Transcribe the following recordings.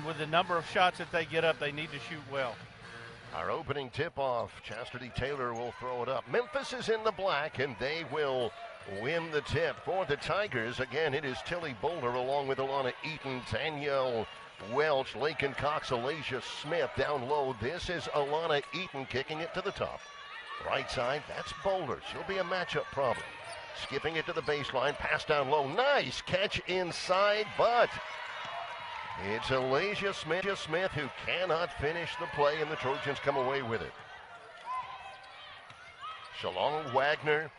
with the number of shots that they get up, they need to shoot well. Our opening tip-off, Chastity Taylor will throw it up. Memphis is in the black, and they will win the tip. For the Tigers, again, it is Tilly Boulder along with Alana Eaton, Danielle Welch, Lakin Cox, Alasia Smith down low. This is Alana Eaton kicking it to the top. Right side, that's Boulder. She'll be a matchup problem. Skipping it to the baseline, pass down low. Nice catch inside, but it's Alasia Smith who cannot finish the play, and the Trojans come away with it. Shaulana Wagner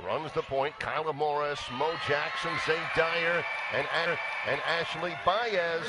runs the point. Kyla Morris, Mo Jackson, Zay Dyer, and Ashley Baez.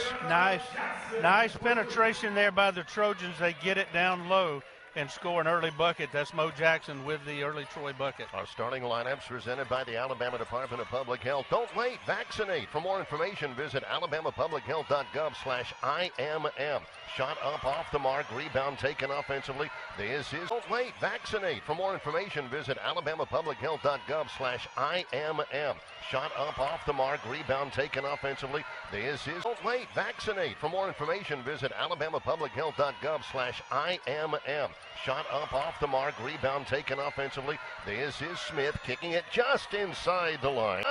Nice penetration there by the Trojans. They get it down low and score an early bucket. That's Mo Jackson with the early Troy bucket. Our starting lineups presented by the Alabama Department of Public Health. Don't wait, vaccinate. For more information, visit alabamapublichealth.gov/IMM. Shot up off the mark, rebound taken offensively. This is Don't wait, vaccinate. For more information, visit alabamapublichealth.gov/IMM. Shot up off the mark, rebound taken offensively. This is Don't wait, vaccinate. For more information, visit alabamapublichealth.gov/IMM. Shot up off the mark, rebound taken offensively. This is Smith kicking it just inside the line.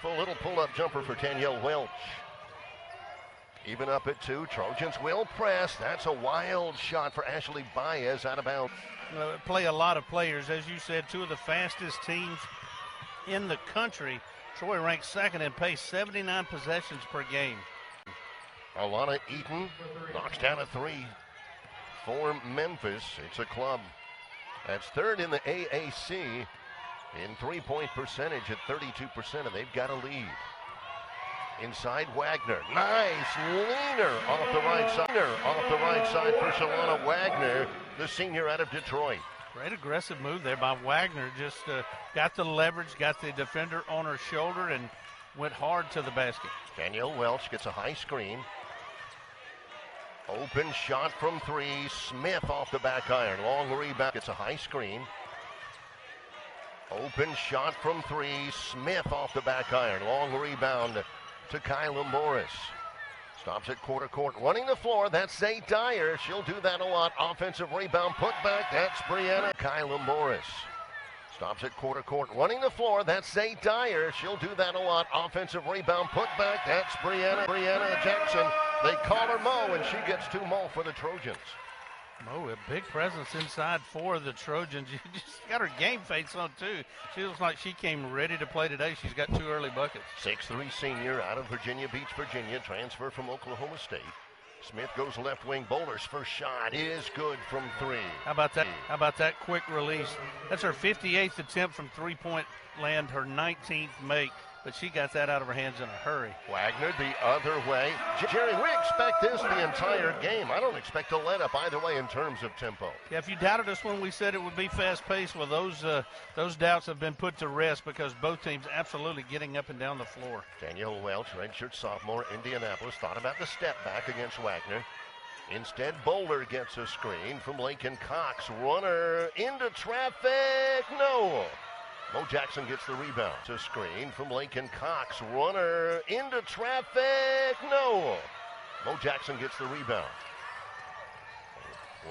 Full little pull-up jumper for Danielle Welch. Even up at 2, Trojans will press. That's a wild shot for Ashley Baez out of bounds. Play a lot of players. As you said, 2 of the fastest teams in the country. Troy ranks second in pace, 79 possessions per game. Alana Eaton knocks down a 3 for Memphis. It's a club that's third in the AAC in three-point percentage at 32%, and they've got a lead. Inside Wagner, nice leaner off the right side for Shaulana Wagner, the senior out of Detroit. Great aggressive move there by Wagner. Just got the leverage, got the defender on her shoulder, and went hard to the basket. Danielle Welch gets a high screen. Open shot from 3. Smith off the back iron. Long rebound. Gets a high screen. Open shot from 3. Smith off the back iron. Long rebound to Kyla Morris. Stops at quarter court. Running the floor. That's Zay Dyer. She'll do that a lot. Offensive rebound. Put back. That's Brianna. Kyla Morris. Stops at quarter court. Running the floor. That's Zay Dyer. She'll do that a lot. Offensive rebound. Put back. That's Brianna Jackson. They call her Mo, and she gets 2 Mo for the Trojans. Mo, a big presence inside for the Trojans. You just got her game face on, too. She looks like she came ready to play today. She's got 2 early buckets. 6'3" senior out of Virginia Beach, Virginia. Transfer from Oklahoma State. Smith goes left wing. Boulder's first shot is good from 3. How about that quick release? That's her 58th attempt from three-point land, her 19th make. But she got that out of her hands in a hurry. Wagner the other way. Jerry, we expect this the entire game. I don't expect a let-up either way in terms of tempo. Yeah, if you doubted us when we said it would be fast-paced, well, those doubts have been put to rest because both teams absolutely getting up and down the floor. Danielle Welch, redshirt sophomore, Indianapolis, thought about the step back against Wagner. Instead, Boulder gets a screen from Lakin Cox. Runner into traffic. No. Mo Jackson gets the rebound. It's a screen from Lakin Cox. Runner into traffic. No. Mo Jackson gets the rebound.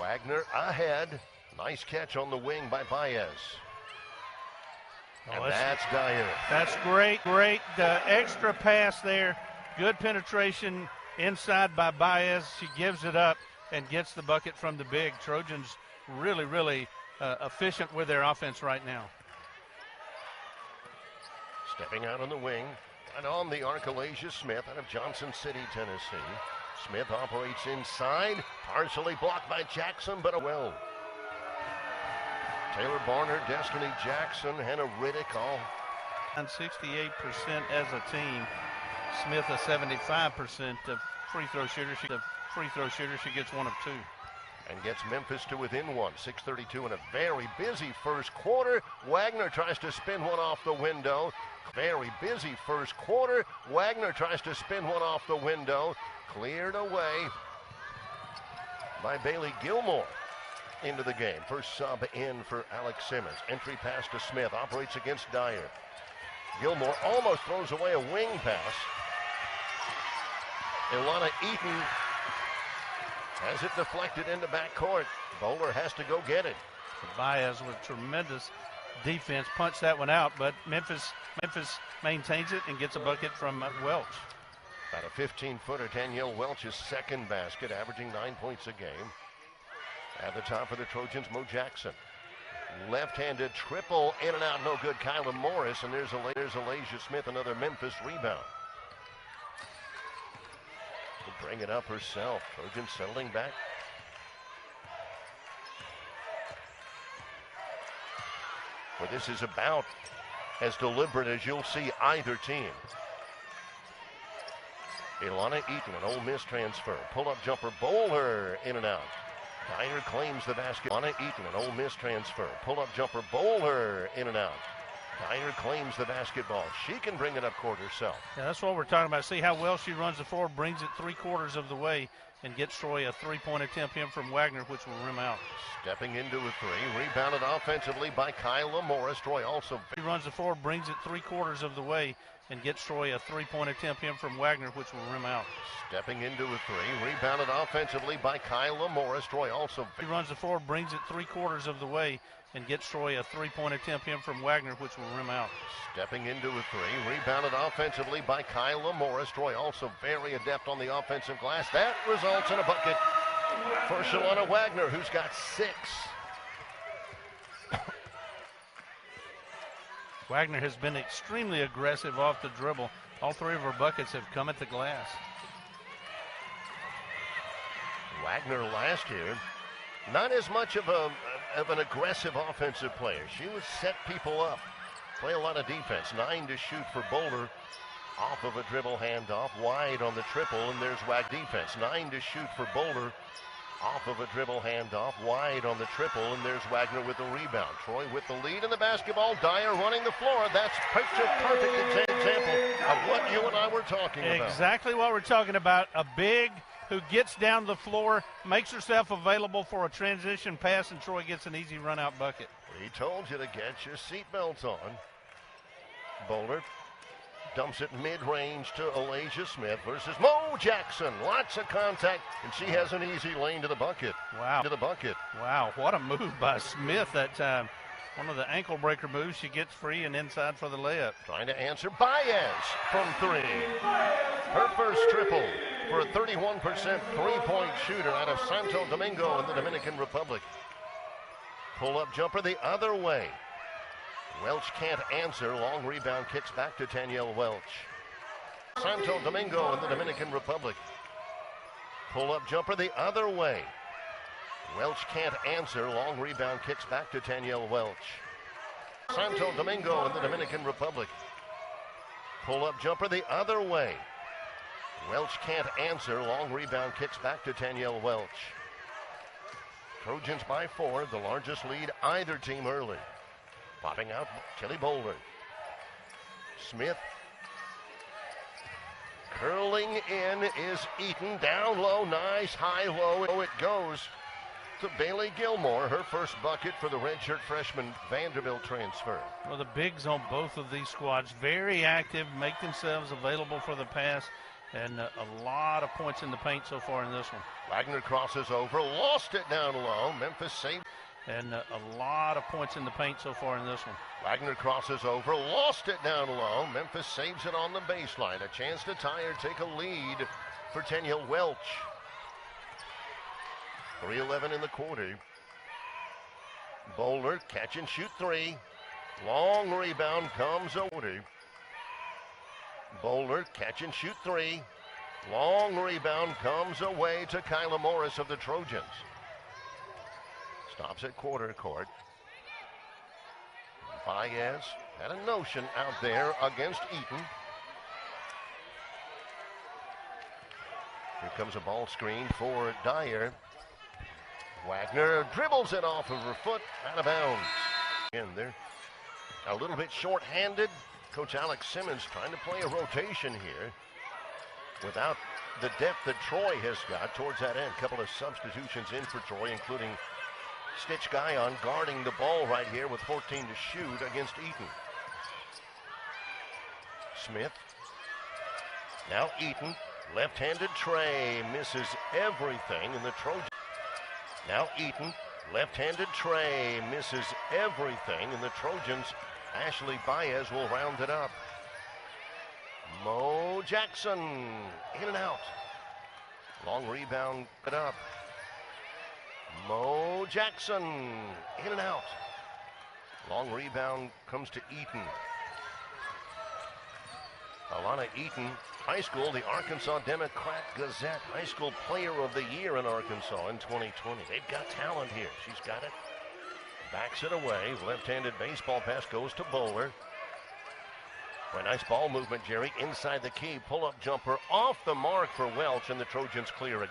Wagner ahead. Nice catch on the wing by Baez. And that's Dyer. That's great. Extra pass there. Good penetration inside by Baez. She gives it up and gets the bucket from the big. Trojans really efficient with their offense right now. Stepping out on the wing, and on the arc, Alasia Smith out of Johnson City, Tennessee. Smith operates inside, partially blocked by Jackson, but well. Taylor Barner, Destiny Jackson, Hannah Riddick, all. On 68% as a team. Smith a 75% free throw shooter. She gets 1 of 2. And gets Memphis to within 1. 6:32 in a very busy first quarter. Wagner tries to spin one off the window. Very busy first quarter. Wagner tries to spin one off the window. Cleared away by Bailey Gilmore into the game. First sub in for Alex Simmons. Entry pass to Smith. Operates against Dyer. Gilmore almost throws away a wing pass. Ilana Eaton has it deflected into backcourt. Bowler has to go get it. Baez with tremendous defense punched that one out, but Memphis maintains it and gets a bucket from Welch. About a 15-footer, Danielle Welch's second basket, averaging 9 points a game. At the top for the Trojans, Mo Jackson. Left-handed triple, in and out, no good. Kyla Morris, and there's Alasia Smith, another Memphis rebound. To bring it up herself. Trojans settling back. Well, this is about as deliberate as you'll see either team. Ilana Eaton, an Ole Miss transfer. Pull-up jumper, Bowler, in and out. Dyer claims the basket. Ilana Eaton, an Ole Miss transfer. Pull-up jumper, Bowler, in and out. Dyer claims the basketball. She can bring it up court herself. Yeah, that's what we're talking about. See how well she runs the floor, brings it 3/4 of the way, and gets Troy a three-point attempt in from Wagner, which will rim out. Stepping into a three, rebounded offensively by Kyla Morris. Troy also. She runs the floor, brings it 3/4 of the way, and gets Troy a three-point attempt in from Wagner, which will rim out. Stepping into a three, rebounded offensively by Kyla Morris. Troy also. She runs the floor, brings it 3/4 of the way, and gets Troy a three-point attempt in from Wagner, which will rim out. Stepping into a three, rebounded offensively by Kyla Morris. Troy also very adept on the offensive glass. That results in a bucket for Shaulana Wagner, who's got 6. Wagner has been extremely aggressive off the dribble. All 3 of her buckets have come at the glass. Wagner last year, not as much of an aggressive offensive player. She would set people up, play a lot of defense. 9 to shoot for Boulder. Off of a dribble handoff, wide on the triple, and there's defense. 9 to shoot for Boulder. Off of a dribble handoff, wide on the triple, and there's Wagner with the rebound. Troy with the lead in the basketball. Dyer running the floor. That's a perfect example of what you and I were talking about. Exactly what we're talking about. A big who gets down the floor, makes herself available for a transition pass, and Troy gets an easy run-out bucket. He told you to get your seatbelts on. Boulder dumps it mid-range to Alasia Smith versus Mo Jackson. Lots of contact, and she has an easy lane to the bucket. Wow. To the bucket. Wow, what a move by Smith that time. One of the ankle breaker moves. She gets free and inside for the layup. Trying to answer Baez from 3. Her first triple for a 31% three-point shooter out of Santo Domingo in the Dominican Republic. Pull-up jumper the other way. Welch can't answer. Long rebound, kicks back to Danielle Welch. Santo Domingo in the Dominican Republic. Pull-up jumper the other way. Welch can't answer. Long rebound, kicks back to Danielle Welch. Santo Domingo in the Dominican Republic. Pull-up jumper the other way. Welch can't answer. Long rebound, kicks back to Danielle Welch. Trojans by 4, the largest lead either team early. Popping out, Tilly Boulder. Smith. Curling in is Eaton. Down low, nice high low. Oh, it goes to Bailey Gilmore. Her first bucket for the redshirt freshman Vanderbilt transfer. Well, the bigs on both of these squads, very active, make themselves available for the pass, and a lot of points in the paint so far in this one. Wagner crosses over, lost it down low. Memphis saved. And a lot of points in the paint so far in this one. Wagner crosses over, lost it down low. Memphis saves it on the baseline. A chance to tie or take a lead for Danielle Welch. 3:11 in the quarter. Bowler catch and shoot 3. Long rebound comes over. Bowler catch and shoot 3. Long rebound comes away to Kyla Morris of the Trojans. Stops at quarter court. Baez had a notion out there against Eaton. Here comes a ball screen for Dyer. Wagner dribbles it off of her foot, out of bounds. And they're a little bit short-handed. Coach Alex Simmons trying to play a rotation here without the depth that Troy has got towards that end. Couple of substitutions in for Troy, including Stitch Guyon guarding the ball right here with 14 to shoot against Eaton. Smith. Now Eaton Left-handed tray misses everything, and the Trojans. Now Eaton, left-handed tray misses everything, and the Trojans, Ashley Baez will round it up. Mo Jackson, in and out. Long rebound, it up. Mo Jackson, in and out. Long rebound comes to Eaton. Shaulana Eaton, high school, the Arkansas Democrat Gazette High School Player of the Year in Arkansas in 2020. They've got talent here. She's got it. Backs it away. Left-handed baseball pass goes to Bowler. For a nice ball movement, Jerry, inside the key. Pull-up jumper off the mark for Welch, and the Trojans clear it.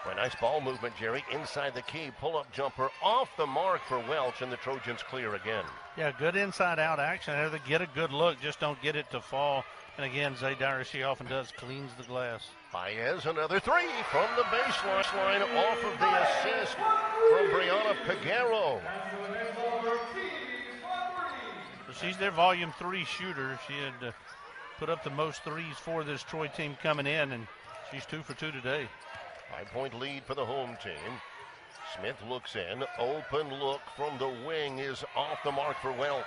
For a nice ball movement, Jerry, inside the key. Pull-up jumper off the mark for Welch, and the Trojans clear again. Yeah, good inside-out action there. They get a good look, just don't get it to fall. And again, Zay Dyer, she often does, cleans the glass. Baez, another three from the baseline off of the assist from Brianna Peguero. She's their volume 3 shooter. She had put up the most threes for this Troy team coming in, and she's 2 for 2 today. 5-point lead for the home team. Smith looks in. Open look from the wing is off the mark for Welch.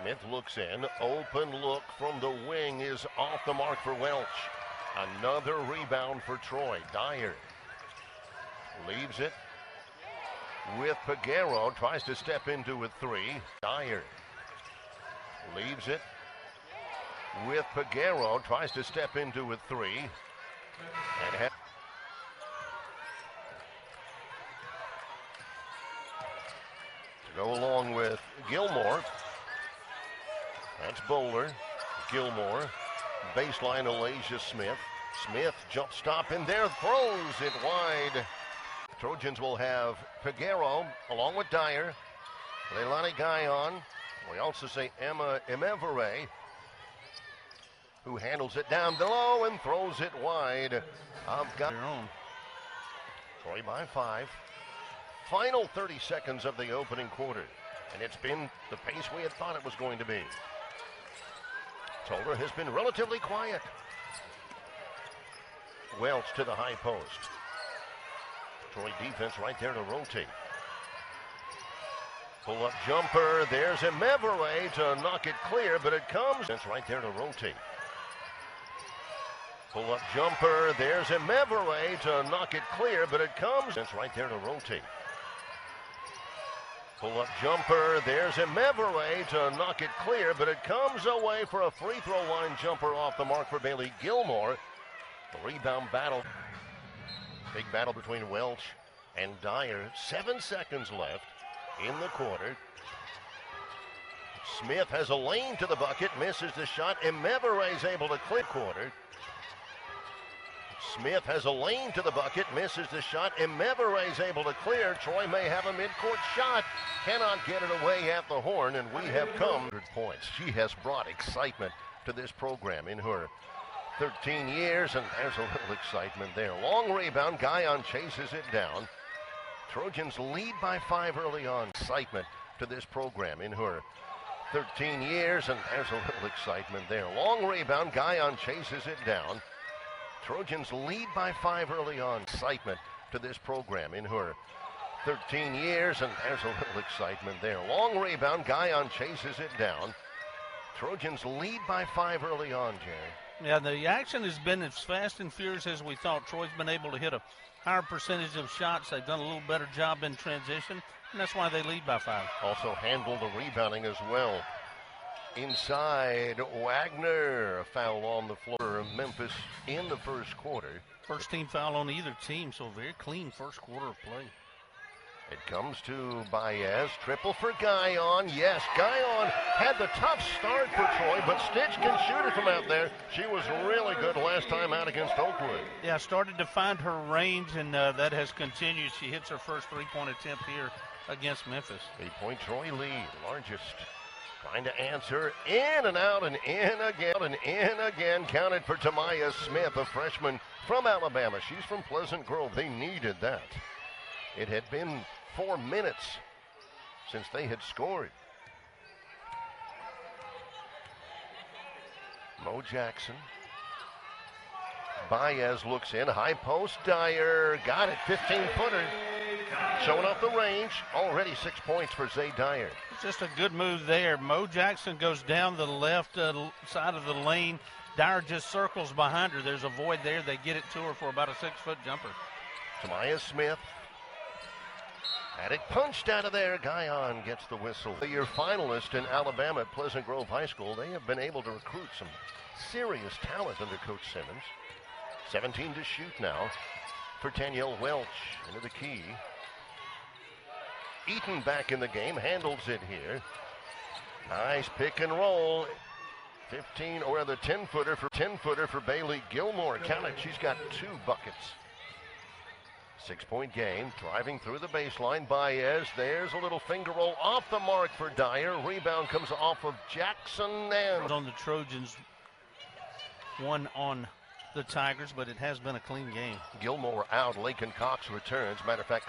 Smith looks in. Open look from the wing is off the mark for Welch. Another rebound for Troy. Dyer leaves it with Peguero. Tries to step into a three. Dyer leaves it with Peguero. Tries to step into a three. And go along with Gilmore. That's Bowler. Gilmore. Baseline Alasia Smith. Smith jump stop in there. Throws it wide. Trojans will have Peguero along with Dyer. Leilani Guyon. We also say Emma Emevere, who handles it down below and throws it wide. Troy by 5. Final 30 seconds of the opening quarter, and it's been the pace we had thought it was going to be. Toller has been relatively quiet. Welch to the high post. Troy defense right there to rotate. Pull-up jumper. There's Emevere to knock it clear, but it comes. It's right there to rotate. Pull-up jumper. There's Emevere to knock it clear, but it comes. It's right there to rotate. Pull-up jumper. There's Emevere to knock it clear, but it comes away for a free throw line jumper off the mark for Bailey Gilmore. The rebound battle. Big battle between Welch and Dyer. 7 seconds left in the quarter. Smith has a lane to the bucket, misses the shot. Emevere is able to clear quarter. Smith has a lane to the bucket, misses the shot. Emevere is able to clear. Troy may have a midcourt shot, cannot get it away at the horn, and we have come 100 points. She has brought excitement to this program in her 13 years, and there's a little excitement there. Long rebound, Guyon chases it down. Trojans lead by 5 early on. Excitement to this program in her 13 years, and there's a little excitement there. Long rebound, Guyon chases it down. Trojans lead by 5 early on. Excitement to this program in her 13 years, and there's a little excitement there. Long rebound, Guyon chases it down. Trojans lead by 5 early on, Jerry. Yeah, the action has been as fast and furious as we thought. Troy's been able to hit a higher percentage of shots. They've done a little better job in transition, and that's why they lead by 5. Also handle the rebounding as well. Inside, Wagner, a foul on the floor of Memphis in the first quarter. First team foul on either team, so very clean first quarter of play. It comes to Baez, triple for Guyon. Yes, Guyon had the tough start for Troy, but Stitch can shoot it from out there. She was really good last time out against Oakwood. Yeah, started to find her range, and that has continued. She hits her first three-point attempt here against Memphis. 8-point Troy lead, largest. Trying to answer, in and out and in again, counted for Tamaya Smith, a freshman from Alabama. She's from Pleasant Grove. They needed that. It had been 4 minutes since they had scored. Mo Jackson Baez looks in, high post, Dyer got it, 15-footer. Showing off the range, already 6 points for Zay Dyer. Just a good move there. Mo Jackson goes down the left side of the lane. Dyer just circles behind her. There's a void there. They get it to her for about a 6-foot jumper. Tamaya Smith had it punched out of there. Guyon gets the whistle. The year finalist in Alabama at Pleasant Grove High School. They have been able to recruit some serious talent under Coach Simmons. 17 to shoot now for Danielle Welch into the key. Eaton back in the game, handles it here. Nice pick and roll. 10-footer for Bailey Gilmore. Count it, she's got 2 buckets. 6-point game, driving through the baseline. Baez, there's a little finger roll off the mark for Dyer. Rebound comes off of Jackson and on the Trojans, one on the Tigers, but it has been a clean game. Gilmore out, Lakin Cox returns. Matter of fact,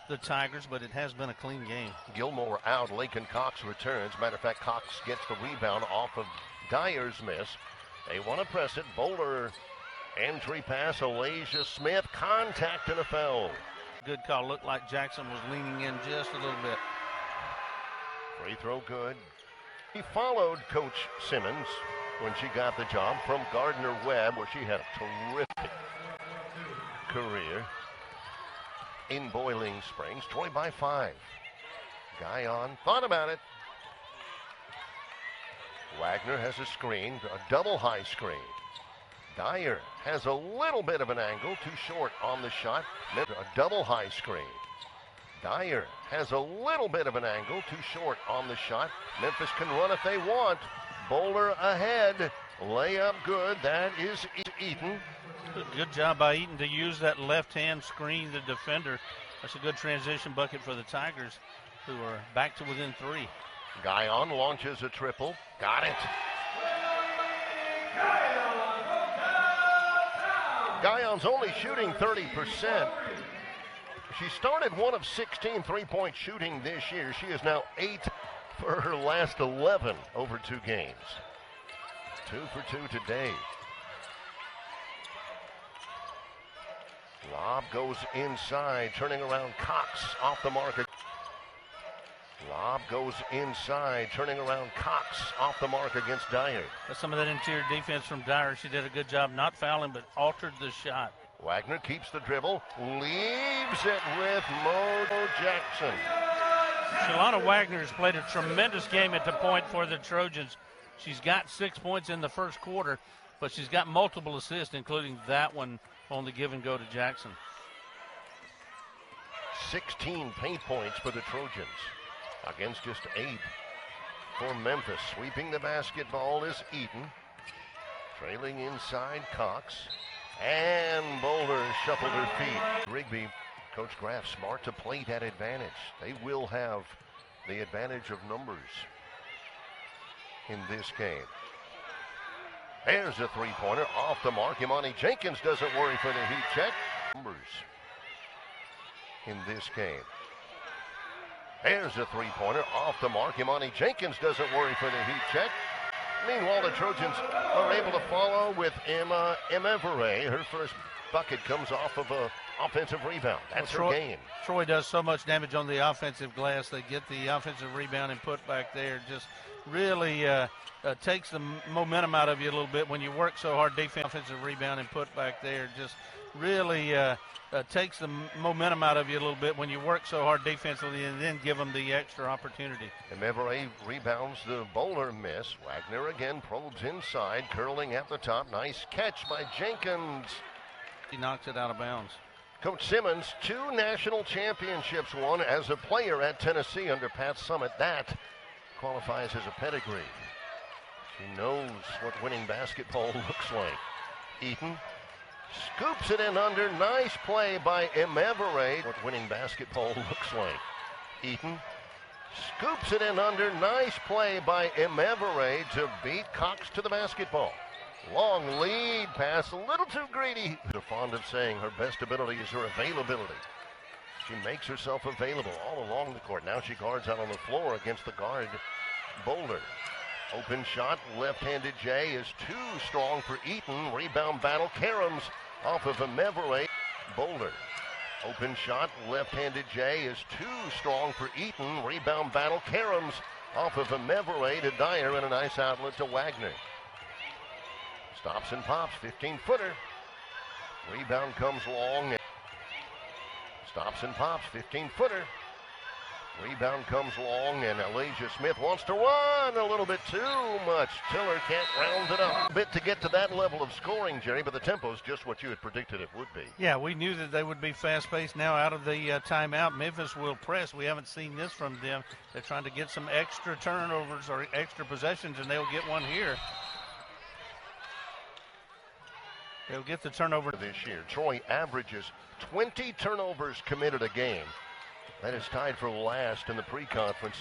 the Tigers, but it has been a clean game. Gilmore out, Lakin Cox returns. Matter of fact, Cox gets the rebound off of Dyer's miss. They want to press it. Bowler, entry pass, Alasia Smith, contact and a foul. Good call. Looked like Jackson was leaning in just a little bit. Free throw good. He followed Coach Simmons when she got the job from Gardner Webb, where she had a terrific career in Boiling Springs. Troy by 5. Guyon thought about it. Wagner has a screen, a double high screen. Dyer has a little bit of an angle, too short on the shot. A double high screen. Dyer has a little bit of an angle, too short on the shot. Memphis can run if they want. Bowler ahead. Layup good. That is Eaton. Good job by Eaton to use that left-hand screen, the defender. That's a good transition bucket for the Tigers, who are back to within 3. Guyon launches a triple. Got it. Guyon's only shooting 30%. She started 1 of 16 3-point shooting this year. She is now 8 for her last 11 over 2 games. 2 for 2 today. Lob goes inside, turning around Cox off the mark. Lob goes inside, turning around Cox off the mark against Dyer. That's some of that interior defense from Dyer. She did a good job not fouling, but altered the shot. Wagner keeps the dribble, leaves it with Mo Jackson. Shaulana Wagner has played a tremendous game at the point for the Trojans. She's got 6 points in the first quarter, but she's got multiple assists, including that one on the give and go to Jackson. 16 paint points for the Trojans against just 8 for Memphis. Sweeping the basketball is Eaton. Trailing inside Cox. And Boulder shuffled her feet. Rigby, Coach Graff, smart to play that advantage. They will have the advantage of numbers in this game. There's a three-pointer off the mark. Imani Jenkins doesn't worry for the heat check. Numbers in this game. There's a three-pointer off the mark. Imani Jenkins doesn't worry for the heat check. Meanwhile, the Trojans are able to follow with Emma Emevere. Her first bucket comes off of an offensive rebound. That's her game. Troy does so much damage on the offensive glass. They get the offensive rebound and put back there. Just really takes the momentum out of you a little bit when you work so hard. Offensive rebound and put back there. Just really takes the momentum out of you a little bit when you work so hard defensively and then give them the extra opportunity. Emevere rebounds the Bowler miss. Wagner again probes inside, curling at the top. Nice catch by Jenkins. He knocks it out of bounds. Coach Simmons, 2 national championships won as a player at Tennessee under Pat Summitt. That qualifies as a pedigree. She knows what winning basketball looks like. Eaton scoops it in under. Nice play by Emevere. What winning basketball looks like. Eaton scoops it in under. Nice play by Emevere to beat Cox to the basketball. Long lead pass, a little too greedy. They're fond of saying her best ability is her availability. She makes herself available all along the court. Now she guards out on the floor against the guard, Boulder. Open shot, left-handed Jay is too strong for Eaton. Rebound battle, Karams off of a Memphis. Boulder. Open shot, left-handed Jay is too strong for Eaton. Rebound battle, Karams off of a Memphis to Dyer, and a nice outlet to Wagner. Stops and pops, 15-footer. Rebound comes long. Stops and pops, 15-footer. Rebound comes long, and Elijah Smith wants to run a little bit too much. Tiller can't round it up. A bit to get to that level of scoring, Jerry, but the tempo is just what you had predicted it would be. Yeah, we knew that they would be fast-paced. Now out of the timeout, Memphis will press. We haven't seen this from them. They're trying to get some extra turnovers or extra possessions, and they'll get one here. They'll get the turnover this year. Troy averages 20 turnovers committed a game. That is tied for last in the pre-conference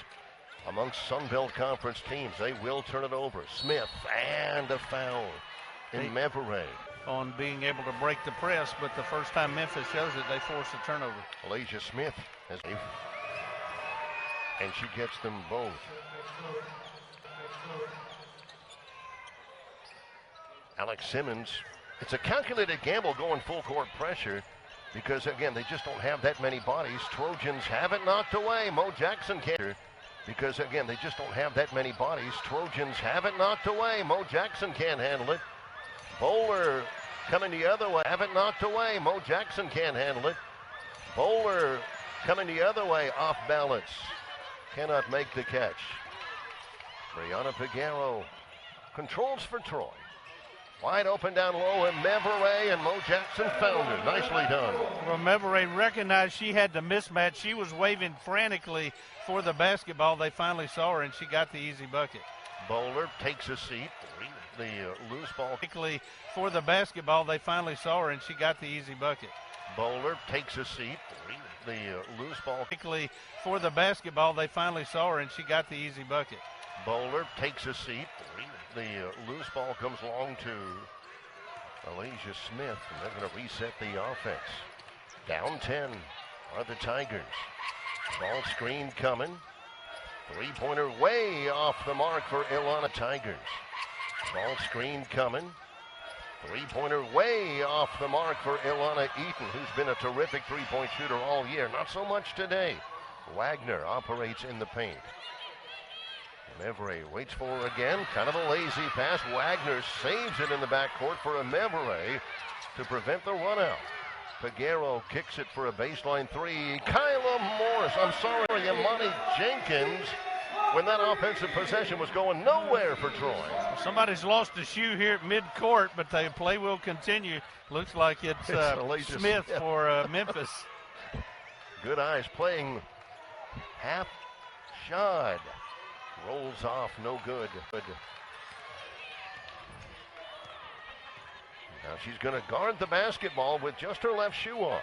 amongst Sun Belt Conference teams. They will turn it over. Smith and a foul in Memphis. On being able to break the press, but the first time Memphis shows it, they force a turnover. Elijah Smith has, and she gets them both. Alex Simmons. It's a calculated gamble going full court pressure because, again, they just don't have that many bodies. Trojans have it knocked away. Mo Jackson can't. Because, again, they just don't have that many bodies. Trojans have it knocked away. Mo Jackson can't handle it. Bowler coming the other way. Have it knocked away. Mo Jackson can't handle it. Bowler coming the other way. Off balance. Cannot make the catch. Brianna Piguero controls for Troy. Wide open down low, and Memphis and Mo Jackson found her. Nicely done. Well, Memphis recognized she had the mismatch. She was waving frantically for the basketball. They finally saw her, and she got the easy bucket. Bowler takes a seat. The loose ball. For the basketball, they finally saw her, and she got the easy bucket. Bowler takes a seat. The loose ball. For the basketball, they finally saw her, and she got the easy bucket. Bowler takes a seat. The loose ball comes long to Elijah Smith, and they're going to reset the offense. Down 10 are the Tigers. Ball screen coming. Three-pointer way off the mark for Ilana Tigers. Ball screen coming. Three-pointer way off the mark for Ilana Eaton, who's been a terrific three-point shooter all year. Not so much today. Wagner operates in the paint. Memphis waits for her again. Kind of a lazy pass. Wagner saves it in the backcourt for a Memphis to prevent the run out. Piguero kicks it for a baseline three. Kyla Morris, Imani Jenkins, when that offensive possession was going nowhere for Troy. Somebody's lost a shoe here at midcourt, but the play will continue. Looks like it's Smith for Memphis. Good eyes playing half shot. Rolls off, no good. Now she's going to guard the basketball with just her left shoe on.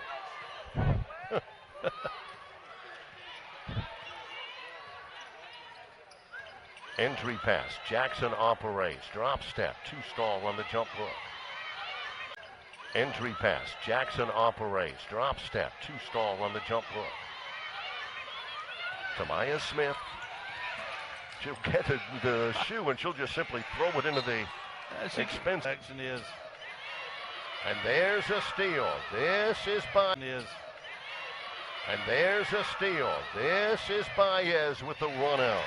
Entry pass. Jackson operates. Drop step. Too strong on the jump hook. Entry pass. Jackson operates. Drop step. Too strong on the jump hook. Tamaya Smith. She'll get the shoe and she'll just simply throw it into the expense. Action is. And there's a steal. This is Baez. And there's a steal. This is Baez with the run out.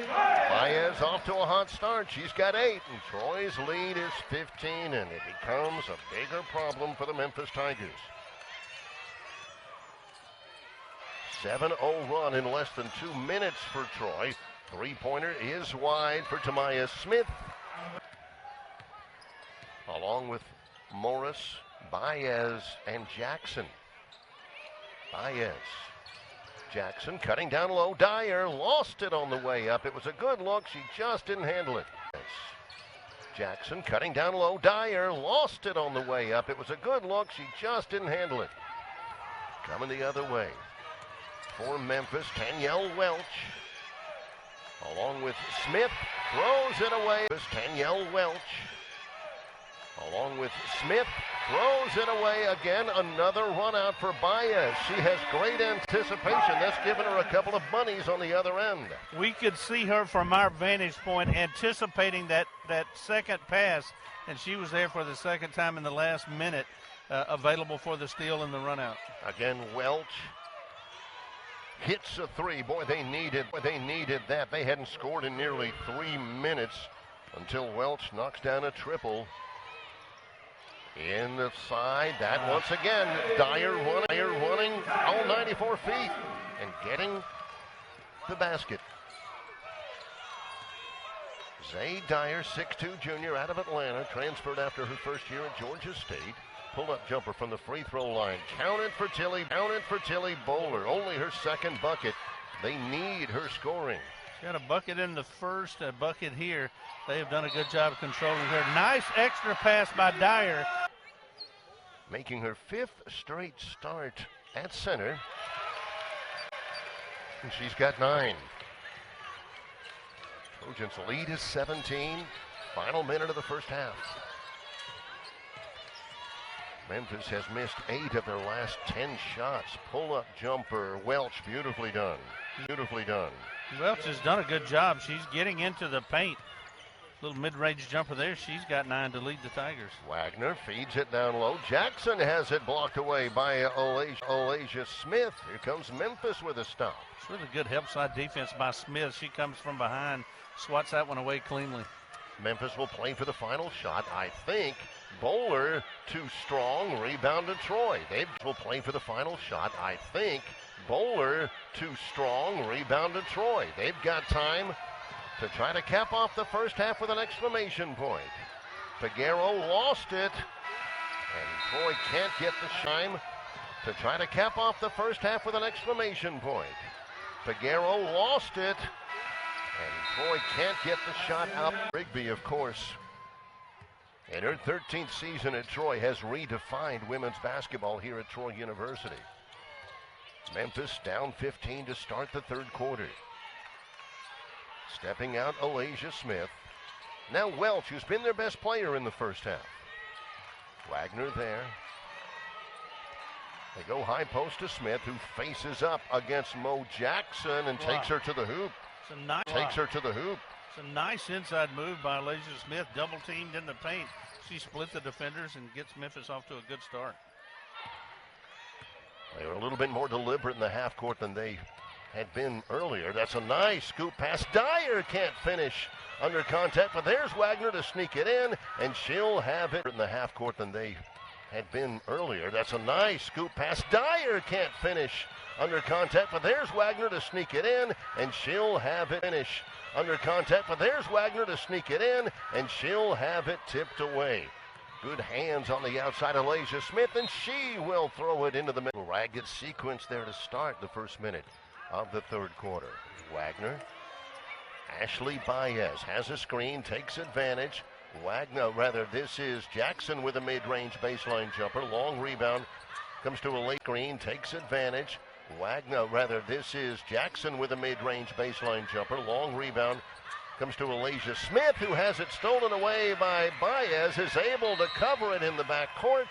Baez off to a hot start. She's got 8, and Troy's lead is 15, and it becomes a bigger problem for the Memphis Tigers. 7-0 run in less than 2 minutes for Troy. Three-pointer is wide for Tamaya Smith. Along with Morris, Baez, and Jackson. Baez. Jackson cutting down low. Dyer lost it on the way up. It was a good look. She just didn't handle it. Jackson cutting down low. Dyer lost it on the way up. It was a good look. She just didn't handle it. Coming the other way. For Memphis, Danielle Welch. Along with Smith, throws it away. Danielle Welch. along with Smith, throws it away again. Another run out for Baez. She has great anticipation. That's given her a couple of bunnies on the other end. We could see her from our vantage point anticipating that second pass, and she was there for the second time in the last minute, available for the steal and the run out. Again, Welch hits a three. Boy, they needed that. They hadn't scored in nearly 3 minutes until Welch knocks down a triple. In the side, that once again, Dyer running all 94 feet and getting the basket. Zay Dyer, 6'2" junior out of Atlanta, transferred after her first year at Georgia State. Pull-up jumper from the free throw line. Counted for Tilly Bowler. Only her second bucket. They need her scoring. She got a bucket in the first, a bucket here. They have done a good job of controlling her. Nice extra pass by Dyer. Making her 5th straight start at center. And she's got 9. Trojans lead is 17. Final minute of the first half. Memphis has missed 8 of their last 10 shots. Pull-up jumper. Welch, beautifully done. Welch has done a good job. She's getting into the paint. Little mid-range jumper there. She's got 9 to lead the Tigers. Wagner feeds it down low. Jackson has it blocked away by Olasia Smith. Here comes Memphis with a stop. It's really good help side defense by Smith. She comes from behind, swats that one away cleanly. Memphis will play for the final shot. I think Bowler too strong. Rebound to Troy. They will play for the final shot. I think Bowler too strong. Rebound to Troy. They've got time to try to cap off the first half with an exclamation point. Figueroa lost it, and Troy can't get the shine to try to cap off the first half with an exclamation point. Figueroa lost it, and Troy can't get the shot up. Rigby, of course, in her 13th season at Troy, has redefined women's basketball here at Troy University. Memphis down 15 to start the third quarter. Stepping out, Olasia Smith. Now Welch, who's been their best player in the first half. Wagner there. They go high post to Smith, who faces up against Mo Jackson and takes her to the hoop. It's a nice inside move by Olasia Smith. Double teamed in the paint. She split the defenders and gets Memphis off to a good start. They were a little bit more deliberate in the half court than they had been earlier. That's a nice scoop pass. Dyer can't finish under contact, but there's Wagner to sneak it in, and she'll have it in the half court than they had been earlier. That's a nice scoop pass. Dyer can't finish under contact, but there's Wagner to sneak it in, and she'll have it finish under contact, but there's Wagner to sneak it in, and she'll have it tipped away. Good hands on the outside of Olasia Smith, and she will throw it into the middle. Ragged sequence there to start the first minute of the third quarter. Wagner. Ashley Baez has a screen, takes advantage. This is Jackson with a mid-range baseline jumper. Long rebound. Comes to a late screen, takes advantage. This is Jackson with a mid-range baseline jumper. Long rebound. Comes to Olasia Smith, who has it stolen away by Baez, is able to cover it in the backcourt.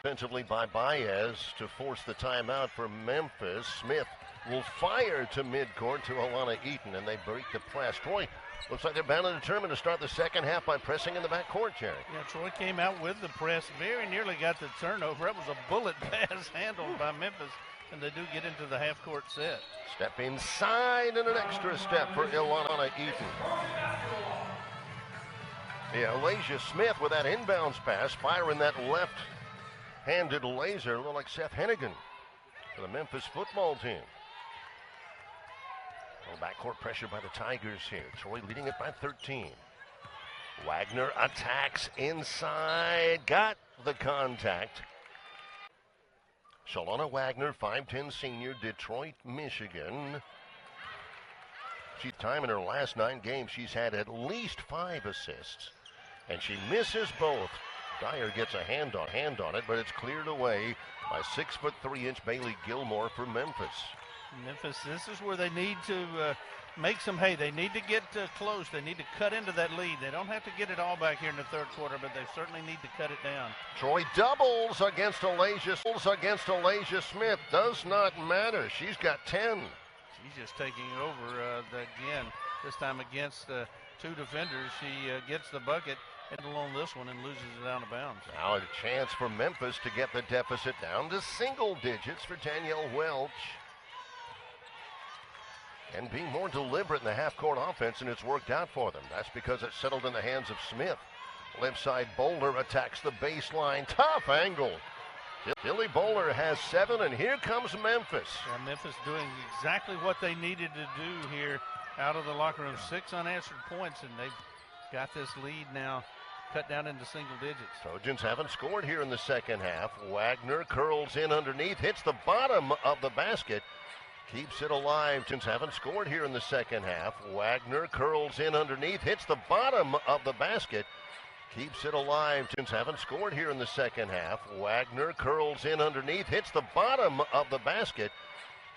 Defensively by Baez to force the timeout for Memphis. Smith will fire to midcourt to Alana Eaton, and they break the press. Troy looks like they're bound and determined to start the second half by pressing in the backcourt, Jerry. Yeah, Troy came out with the press, very nearly got the turnover. That was a bullet pass handled by Memphis, and they do get into the half-court set. Step inside and an extra step for Alana Eaton. Yeah, Olasia Smith with that inbounds pass, firing that left-handed laser, a little like Seth Hennigan for the Memphis football team. Backcourt pressure by the Tigers here. Troy leading it by 13. Wagner attacks inside. Got the contact. Shaulana Wagner, 5'10" senior, Detroit, Michigan. She's time in her last 9 games. She's had at least 5 assists. And she misses both. Dyer gets a hand on it, but it's cleared away by 6'3" Bailey Gilmore for Memphis. Memphis, this is where they need to make some hay. They need to get close. They need to cut into that lead. They don't have to get it all back here in the third quarter, but they certainly need to cut it down. Troy doubles against Alasia Smith. Does not matter. She's got 10. She's just taking over again. This time against two defenders. She gets the bucket and on this one and loses it out of bounds. Now a chance for Memphis to get the deficit down to single digits for Danielle Welch. And being more deliberate in the half-court offense, and it's worked out for them. That's because it's settled in the hands of Smith. Left side Bowler attacks the baseline. Tough angle. Tilly Bowler has 7, and here comes Memphis. Yeah, Memphis doing exactly what they needed to do here out of the locker room. 6 unanswered points, and they've got this lead now cut down into single digits. Trojans haven't scored here in the second half. Wagner curls in underneath, hits the bottom of the basket. Keeps it alive. Trojans haven't scored here in the second half. Wagner curls in underneath, hits the bottom of the basket. Keeps it alive. Trojans haven't scored here in the second half. Wagner curls in underneath, hits the bottom of the basket.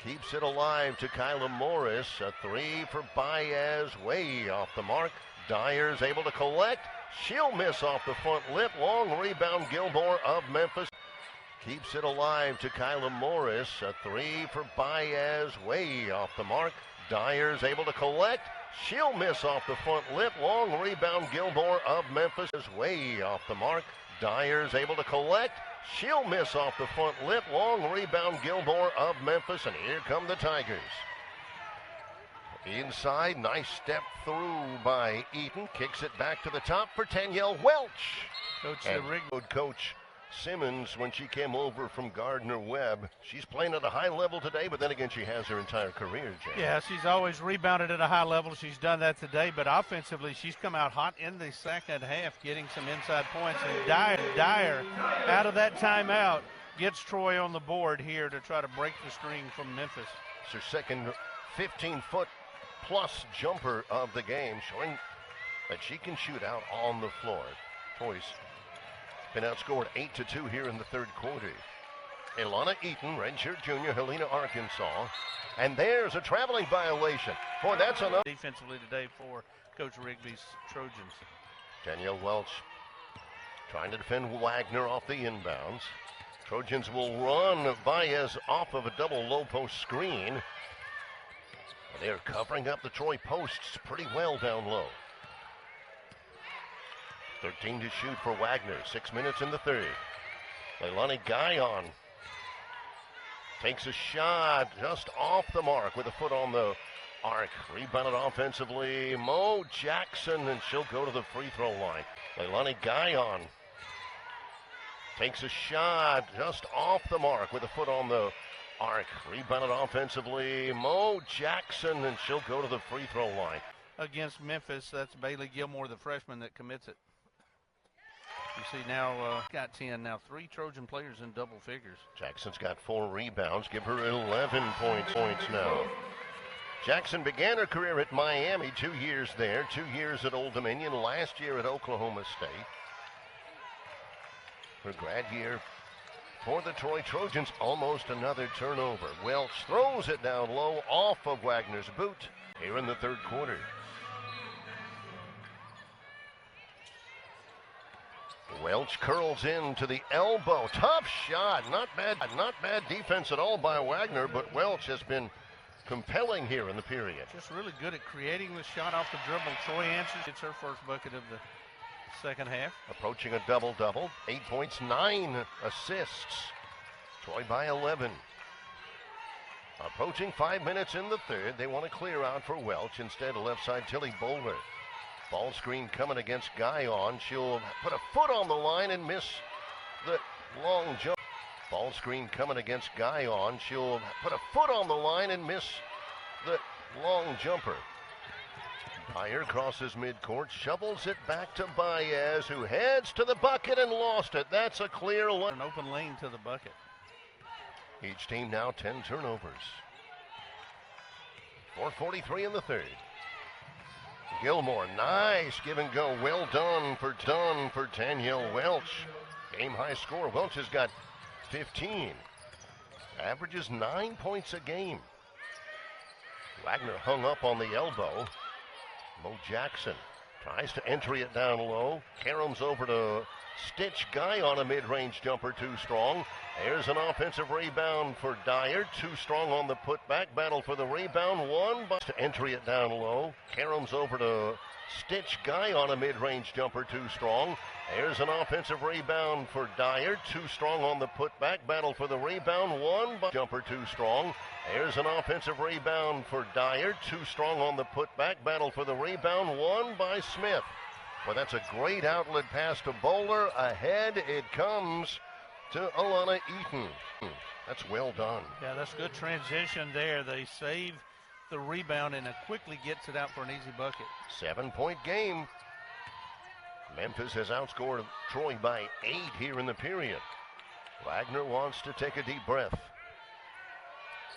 Keeps it alive to Kyla Morris. A 3 for Baez, way off the mark. Dyer's able to collect. She'll miss off the front lip. Long rebound Gilmore of Memphis. Keeps it alive to Kyla Morris. A 3 for Baez, way off the mark. Dyer's able to collect. She'll miss off the front lip. Long rebound Gilmore of Memphis is way off the mark. Dyer's able to collect. She'll miss off the front lip. Long rebound Gilmore of Memphis. And here come the Tigers. Inside, nice step through by Eaton. Kicks it back to the top for Danielle Welch. Coach Simmons, when she came over from Gardner-Webb, she's playing at a high level today, but then again, she has her entire career, Jay. Yeah, she's always rebounded at a high level. She's done that today, but offensively, she's come out hot in the second half, getting some inside points. And Dyer, out of that timeout, gets Troy on the board here to try to break the string from Memphis. It's her second 15-foot plus jumper of the game, showing that she can shoot out on the floor. Troy's been outscored 8-2 here in the third quarter. Ilana Eaton, redshirt junior, Helena, Arkansas. And there's a traveling violation. Boy, that's enough. Defensively today for Coach Rigby's Trojans. Danielle Welch trying to defend Wagner off the inbounds. Trojans will run Baez off of a double low post screen. They're covering up the Troy posts pretty well down low. 13 to shoot for Wagner. 6 minutes in the third. Leilani Guyon takes a shot just off the mark with a foot on the arc. Rebounded offensively. Mo Jackson, and she'll go to the free throw line. Leilani Guyon takes a shot just off the mark with a foot on the arc. Rebounded offensively. Mo Jackson, and she'll go to the free throw line. Against Memphis, that's Bailey Gilmore, the freshman, that commits it. You see now, got 10, now 3 Trojan players in double figures. Jackson's got 4 rebounds, give her 11 points now. Jackson began her career at Miami, 2 years there, 2 years at Old Dominion, last year at Oklahoma State. Her grad year for the Troy Trojans, almost another turnover. Welch throws it down low off of Wagner's boot here in the third quarter. Welch curls in to the elbow. Tough shot. Not bad defense at all by Wagner, but Welch has been compelling here in the period. Just really good at creating the shot off the dribble. Troy answers. It's her first bucket of the second half. Approaching a double-double. 8 points, 9 assists. Troy by 11. Approaching 5 minutes in the third. They want to clear out for Welch. Instead, left side, Tilly Bowler. Ball screen coming against Guyon. She'll put a foot on the line and miss the long jump. Ball screen coming against Guyon. She'll put a foot on the line and miss the long jumper. Dyer crosses midcourt, shovels it back to Baez, who heads to the bucket and lost it. That's a clear an open lane to the bucket. Each team now 10 turnovers. 4:43 in the third. Gilmore, nice give and go. Well done for Danielle Welch. Game high score. Welch has got 15. Averages 9 points a game. Wagner hung up on the elbow. Mo Jackson tries to entry it down low. Karams over to Stitch. Guy on a mid-range jumper, too strong. There's an offensive rebound for Dyer. Too strong on the putback. Battle for the rebound. One by to entry it down low. Karams over to Stitch. Guy on a mid-range jumper, too strong. There's an offensive rebound for Dyer. Too strong on the putback. Battle for the rebound. One by jumper, too strong. There's an offensive rebound for Dyer. Too strong on the putback. Battle for the rebound. One by Smith. Well, that's a great outlet pass to Bowler. Ahead it comes to Alana Eaton. That's well done. Yeah, that's good transition there. They save the rebound and it quickly gets it out for an easy bucket. 7-point game. Memphis has outscored Troy by 8 here in the period. Wagner wants to take a deep breath.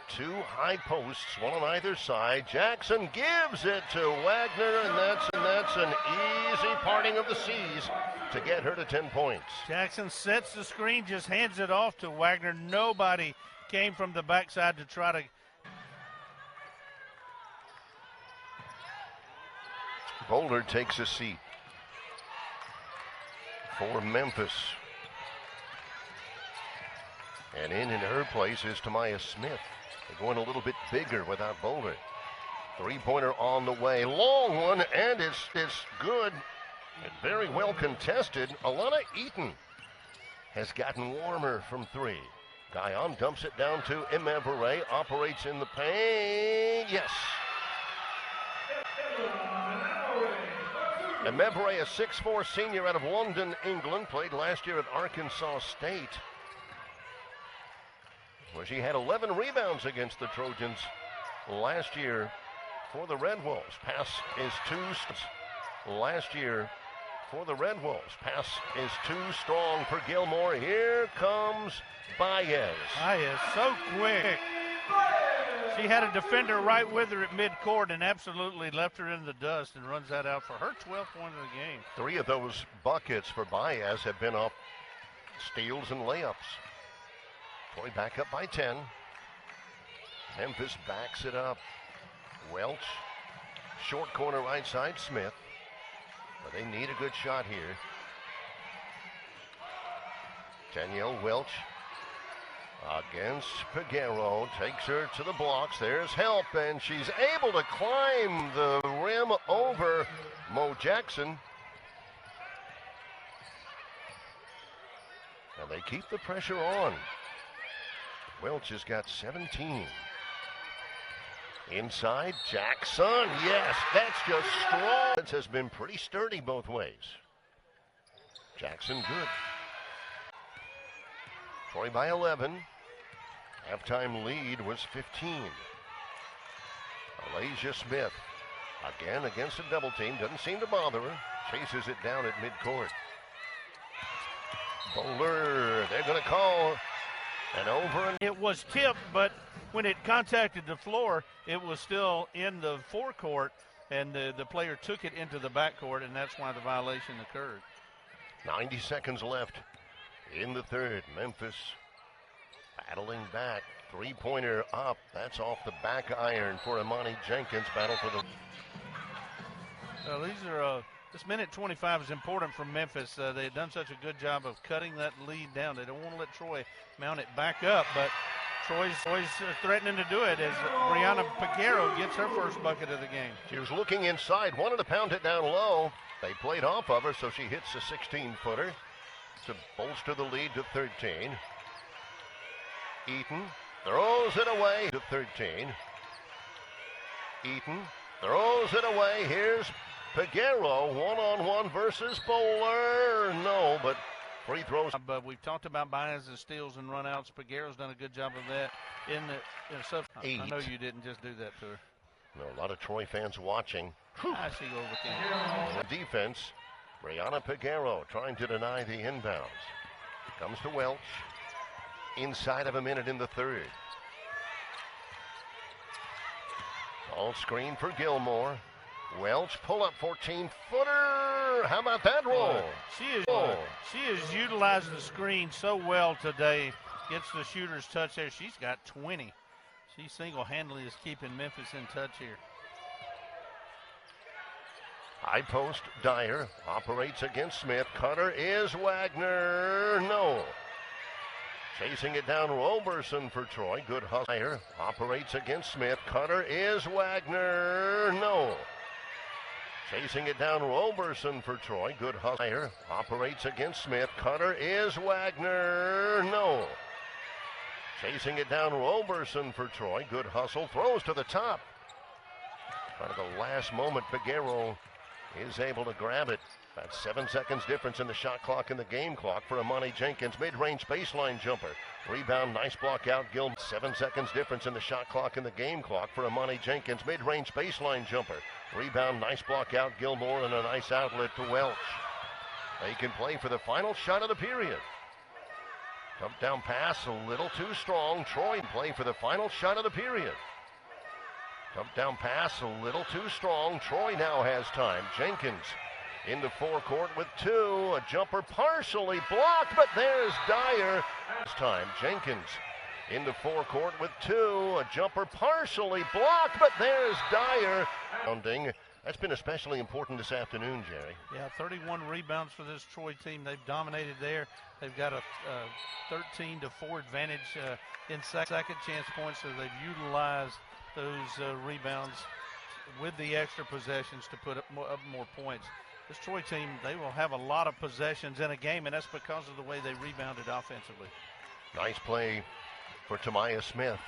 2 high posts, one on either side. Jackson gives it to Wagner, and that's an easy parting of the seas to get her to 10 points. Jackson sets the screen, just hands it off to Wagner. Nobody came from the backside to try to. Boulder takes a seat for Memphis. And in her place is Tamaya Smith. They're going a little bit bigger without Boulder. 3-pointer on the way. Long one, and it's good. And very well contested. Alana Eaton has gotten warmer from 3. Guyon dumps it down to Emevere. Operates in the paint. Yes. Emevere, a 6'4" senior out of London, England. Played last year at Arkansas State, where she had 11 rebounds against the Trojans last year for the Red Wolves. Pass is too strong for Gilmore. Here comes Baez. Baez, so quick. She had a defender right with her at midcourt and absolutely left her in the dust and runs that out for her 12th point of the game. 3 of those buckets for Baez have been off steals and layups. Troy back up by 10. Memphis backs it up. Welch, short corner right side, Smith. But they need a good shot here. Danielle Welch against Peguero, takes her to the blocks. There's help, and she's able to climb the rim over Mo Jackson. And they keep the pressure on. Welch has got 17. Inside, Jackson. Yes, that's just strong. It has been pretty sturdy both ways. Jackson good. Troy by 11. Halftime lead was 15. Alasia Smith again against a double team. Doesn't seem to bother her. Chases it down at midcourt. Bowler, they're going to call an over. It was tipped, but when it contacted the floor, it was still in the forecourt, and the player took it into the backcourt, and that's why the violation occurred. 90 seconds left in the third. Memphis battling back. 3-pointer up. That's off the back iron for Imani Jenkins. Battle for the. This minute 25 is important for Memphis. They've done such a good job of cutting that lead down. They don't want to let Troy mount it back up, but Troy's threatening to do it as Brianna Peguero gets her first bucket of the game. She was looking inside, wanted to pound it down low. They played off of her, so she hits a 16-footer to bolster the lead to 13. Eaton throws it away to 13. Eaton throws it away. Here's Peguero, one-on-one versus Bowler. No, but free throws. But we've talked about Baez's steals and runouts. Peguero's done a good job of that I know you didn't just do that to her. No, a lot of Troy fans watching. I see overcame. Defense, Brianna Peguero trying to deny the inbounds. Comes to Welch. Inside of a minute in the third. All screen for Gilmore. Welch pull up 14-footer. How about that roll? She has utilized the screen so well today. Gets the shooter's touch there. She's got 20. She single-handedly is keeping Memphis in touch here. High post, Dyer operates against Smith. Cutter is Wagner. No. Chasing it down, Roberson for Troy. Good hustle. Dyer operates against Smith. Cutter is Wagner. No. Chasing it down, Roberson for Troy. Good hustle. Dyer operates against Smith. Cutter is Wagner. No. Chasing it down, Roberson for Troy. Good hustle. Throws to the top. Right at the last moment, Figueroa is able to grab it. About 7 seconds difference in the shot clock and the game clock for Amani Jenkins. Mid-range baseline jumper. Rebound, nice block out. 7 seconds difference in the shot clock and the game clock for Amani Jenkins. Mid-range baseline jumper. Rebound, nice block out. Gilmore and a nice outlet to Welch. They can play for the final shot of the period. Dump down pass a little too strong. Troy play for the final shot of the period. Dump down pass a little too strong. Troy now has time. Jenkins into forecourt with two. A jumper partially blocked, but there's Dyer. This time, Jenkins into forecourt with two. A jumper partially blocked, but there's Dyer. That's been especially important this afternoon, Jerry. Yeah, 31 rebounds for this Troy team. They've dominated there. They've got a 13-4 advantage in second chance points, so they've utilized those rebounds with the extra possessions to put up more points. This Troy team, they will have a lot of possessions in a game, and that's because of the way they rebounded offensively. Nice play for Tamaya Smith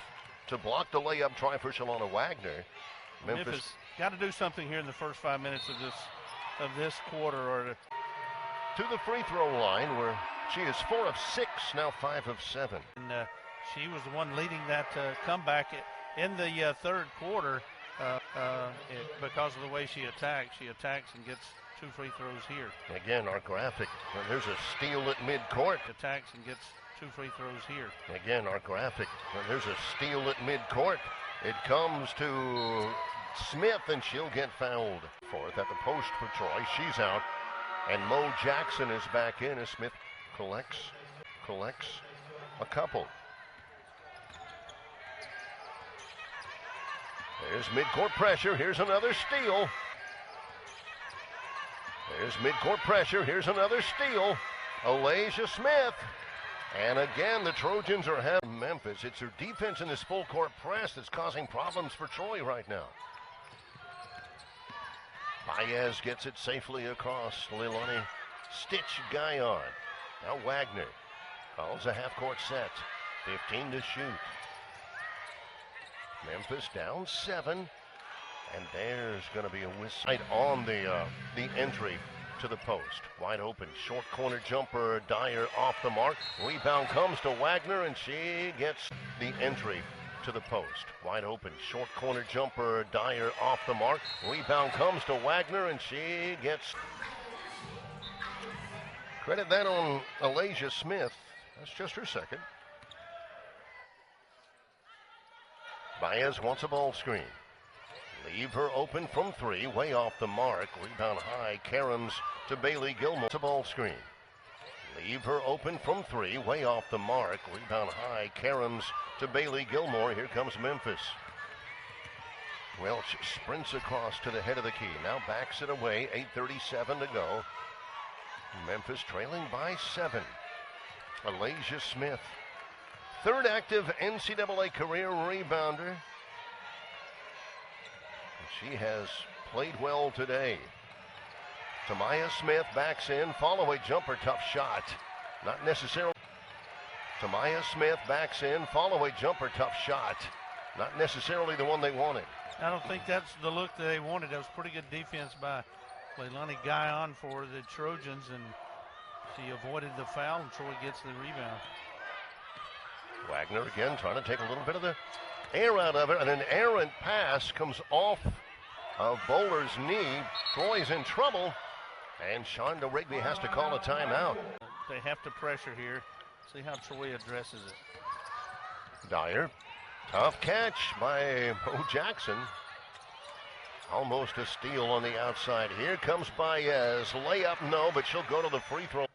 to block the layup try for Shaulana Wagner. Memphis got to do something here in the first 5 minutes of this quarter, or to the free throw line where she is 4 of 6, now 5 of 7. And she was the one leading that comeback in the third quarter because of the way she attacks. She attacks and gets 2 free throws here. Again, our graphic. There's a steal at midcourt. Attacks and gets 2 free throws here. Again, our graphic. There's a steal at midcourt. It comes to Smith, and she'll get fouled. Fourth at the post for Troy. She's out. And Mo Jackson is back in as Smith collects a couple. There's midcourt pressure. Here's another steal. There's midcourt pressure. Here's another steal. Alasia Smith. And again, the Trojans are having Memphis. It's their defense in this full court press that's causing problems for Troy right now. Baez gets it safely across. Leilani Stitch Guyon. Now Wagner calls a half-court set. 15 to shoot. Memphis down 7. And there's going to be a whistle right on the entry to the post. Wide open, short corner jumper. Dyer off the mark. Rebound comes to Wagner, and she gets the entry to the post. Wide open, short corner jumper. Dyer off the mark. Rebound comes to Wagner, and she gets... Credit that on Alasia Smith. That's just her second. Baez wants a ball screen. Leave her open from 3, way off the mark. Rebound high, Karams to Bailey Gilmore. It's a ball screen. Leave her open from 3, way off the mark. Rebound high, Karams to Bailey Gilmore. Here comes Memphis. Welch sprints across to the head of the key. Now backs it away, 8:37 to go. Memphis trailing by 7. Alasia Smith, third active NCAA career rebounder. She has played well today. Tamaya Smith backs in, follow-away jumper, tough shot. Not necessarily. Tamaya Smith backs in, follow-away jumper, tough shot. Not necessarily the one they wanted. I don't think that's the look that they wanted. That was pretty good defense by Leilani Guyon for the Trojans, and she avoided the foul, and Troy gets the rebound. Wagner again trying to take a little bit of the air out of it, and an errant pass comes off of Bowler's knee. Troy's in trouble, and Shonda Rigby has to call a timeout. They have to pressure here. See how Troy addresses it. Dyer, tough catch by Mo Jackson. Almost a steal on the outside. Here comes Baez. Layup, no, but she'll go to the free throw.